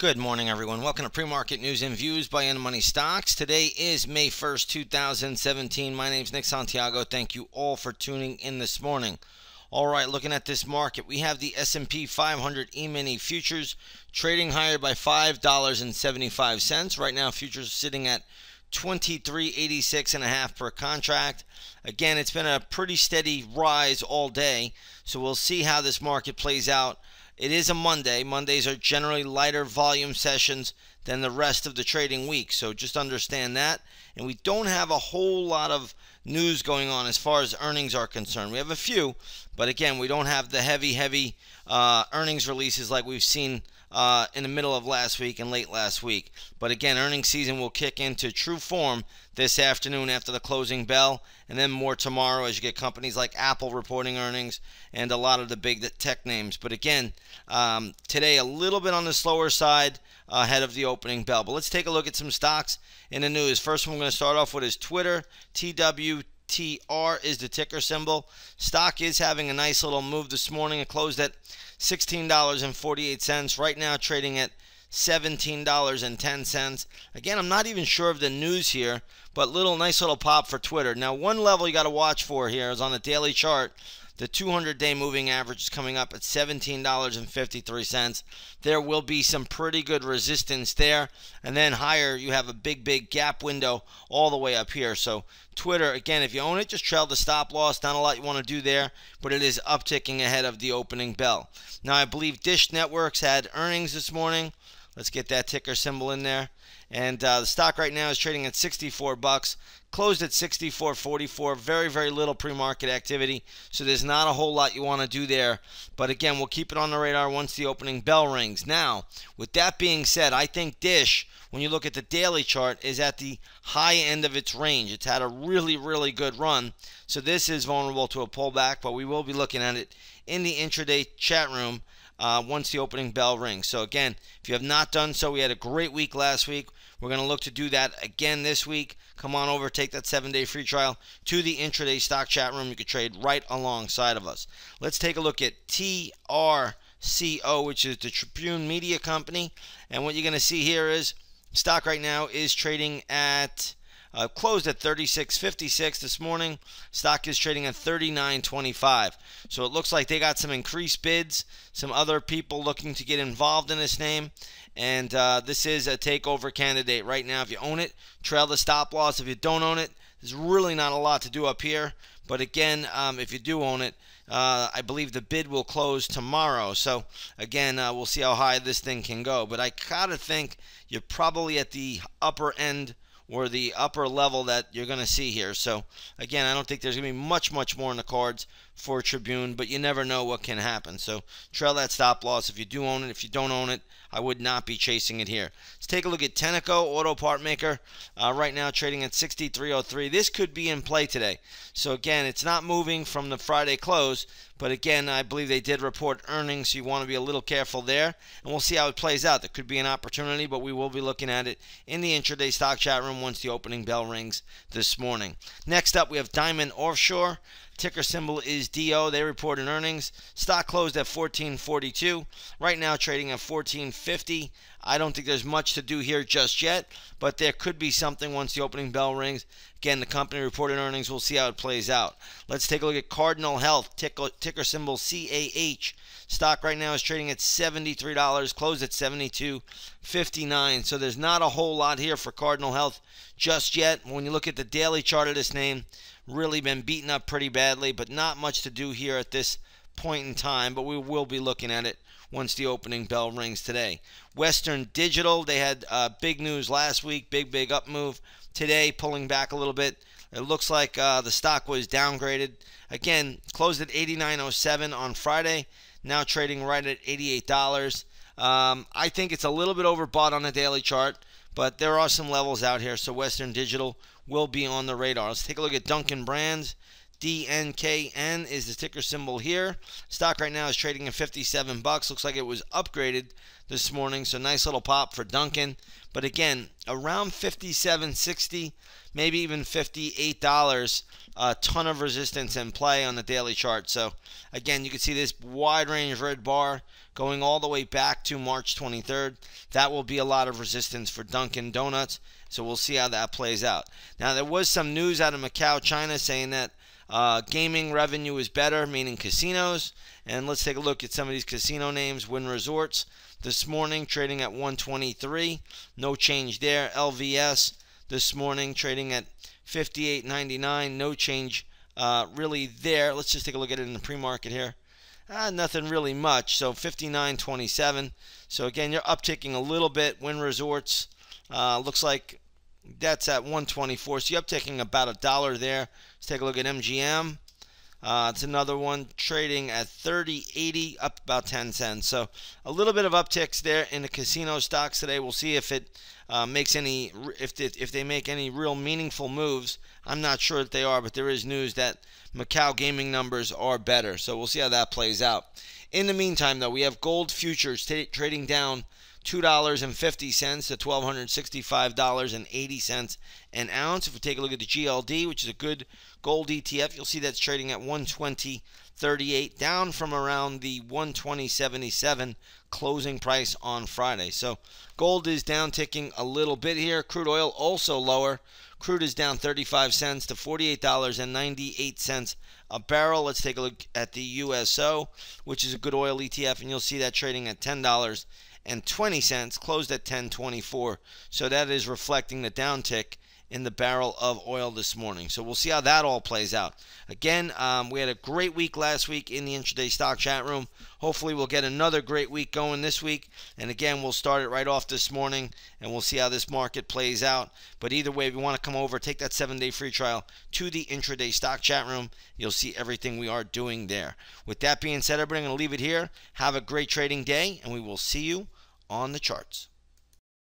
Good morning, everyone. Welcome to Pre-Market News and Views by InTheMoneyStocks. Today is May 1st, 2017. My name is Nick Santiago. Thank you all for tuning in this morning. All right, looking at this market, we have the S&P 500 E-mini futures trading higher by $5.75. Right now, futures are sitting at $23.86.5 per contract. Again, it's been a pretty steady rise all day, so we'll see how this market plays out. It is a Monday. Mondays are generally lighter volume sessions than the rest of the trading week, so just understand that. And we don't have a whole lot of news going on as far as earnings are concerned. We have a few, but again, we don't have the heavy earnings releases like we've seen in the middle of last week and late last week. But again, earnings season will kick into true form this afternoon after the closing bell, and then more tomorrow as you get companies like Apple reporting earnings and a lot of the big tech names. But again, today a little bit on the slower side ahead of the opening bell. But let's take a look at some stocks in the news. First one we're going to start off with is Twitter. TWTR is the ticker symbol. Stock is having a nice little move this morning. It closed at $16.48. Right now trading at $17.10. Again, I'm not even sure of the news here, but nice little pop for Twitter. Now, one level you got to watch for here is on the daily chart. The 200-day moving average is coming up at $17.53. There will be some pretty good resistance there. And then higher, you have a big gap window all the way up here. So Twitter, again, if you own it, just trail the stop loss. Not a lot you want to do there, but it is upticking ahead of the opening bell. Now, I believe Dish Networks had earnings this morning. Let's get that ticker symbol in there. And the stock right now is trading at 64 bucks. Closed at 64.44. Very little pre-market activity. So there's not a whole lot you want to do there. But again, we'll keep it on the radar once the opening bell rings. Now, with that being said, I think Dish, when you look at the daily chart, is at the high end of its range. It's had a really good run. So this is vulnerable to a pullback, but we will be looking at it in the intraday chat room once the opening bell rings. So again, if you have not done so, we had a great week last week. We're going to look to do that again this week. Come on over, take that 7-day free trial to the intraday stock chat room. You can trade right alongside of us. Let's take a look at TRCO, which is the Tribune Media Company. And what you're going to see here is stock right now is trading at closed at $36.56 this morning. Stock is trading at $39.25. So it looks like they got some increased bids, some other people looking to get involved in this name. And this is a takeover candidate right now. If you own it, trail the stop loss. If you don't own it, there's really not a lot to do up here. But again, if you do own it, I believe the bid will close tomorrow. So again, we'll see how high this thing can go. But I gotta think you're probably at the upper end or the upper level that you're going to see here. So again, I don't think there's going to be much more in the cards for Tribune, but you never know what can happen. So trail that stop loss if you do own it. If you don't own it, I would not be chasing it here. Let's take a look at TRCO, auto part maker. Right now trading at 63.03. This could be in play today. So again, it's not moving from the Friday close, but again, I believe they did report earnings, so you want to be a little careful there. And we'll see how it plays out. There could be an opportunity, but we will be looking at it in the intraday stock chat room once the opening bell rings this morning. Next up, we have Diamond Offshore. Ticker symbol is DO. They reported earnings. Stock closed at $14.42. Right now trading at $14.50. I don't think there's much to do here just yet, but there could be something once the opening bell rings. Again, the company reported earnings. We'll see how it plays out. Let's take a look at Cardinal Health. Ticker symbol CAH. Stock right now is trading at $73. Closed at $72.59. So there's not a whole lot here for Cardinal Health just yet. When you look at the daily chart of this name, really been beaten up pretty badly, but not much to do here at this point in time, but we will be looking at it once the opening bell rings today. Western Digital, they had big news last week, big up move. Today, pulling back a little bit. It looks like the stock was downgraded. Again, closed at $89.07 on Friday, now trading right at $88. I think it's a little bit overbought on the daily chart, but there are some levels out here, so Western Digital will be on the radar. Let's take a look at Dunkin' Brands. DNKN is the ticker symbol here. Stock right now is trading at 57 bucks. Looks like it was upgraded this morning, so nice little pop for Dunkin'. But again, around 57.60, maybe even $58. A ton of resistance in play on the daily chart. So again, you can see this wide range red bar going all the way back to March 23rd. That will be a lot of resistance for Dunkin' Donuts. So we'll see how that plays out. Now, there was some news out of Macau, China, saying that gaming revenue is better, meaning casinos. And let's take a look at some of these casino names. Wynn Resorts this morning trading at 123. No change there. LVS this morning trading at 58.99. No change really there. Let's just take a look at it in the pre-market here. Nothing really much. So 59.27. So again, you're upticking a little bit. Wynn Resorts looks like that's at 124. So you're upticking about $1 there. Let's take a look at MGM. It's another one trading at 30.80, up about 10 cents. So a little bit of upticks there in the casino stocks today. We'll see if it makes any, if they make any real meaningful moves. I'm not sure that they are, but there is news that Macau gaming numbers are better. So we'll see how that plays out. In the meantime, though, we have gold futures trading down $2.50 to $1,265.80 an ounce. If we take a look at the GLD, which is a good gold ETF, you'll see that's trading at 120.38, down from around the 120.77 closing price on Friday. So gold is down ticking a little bit here. Crude oil also lower. Crude is down 35 cents to $48.98 a barrel. Let's take a look at the USO, which is a good oil ETF, and you'll see that trading at $10.20, closed at $10.24. So that is reflecting the downtick in the barrel of oil this morning. So we'll see how that all plays out. Again, we had a great week last week in the intraday stock chat room. Hopefully we'll get another great week going this week. And again, we'll start it right off this morning, and we'll see how this market plays out. But either way, if you want to come over, take that 7-day free trial to the intraday stock chat room. You'll see everything we are doing there. With that being said, everybody, I'm going to leave it here. Have a great trading day, and we will see you on the charts.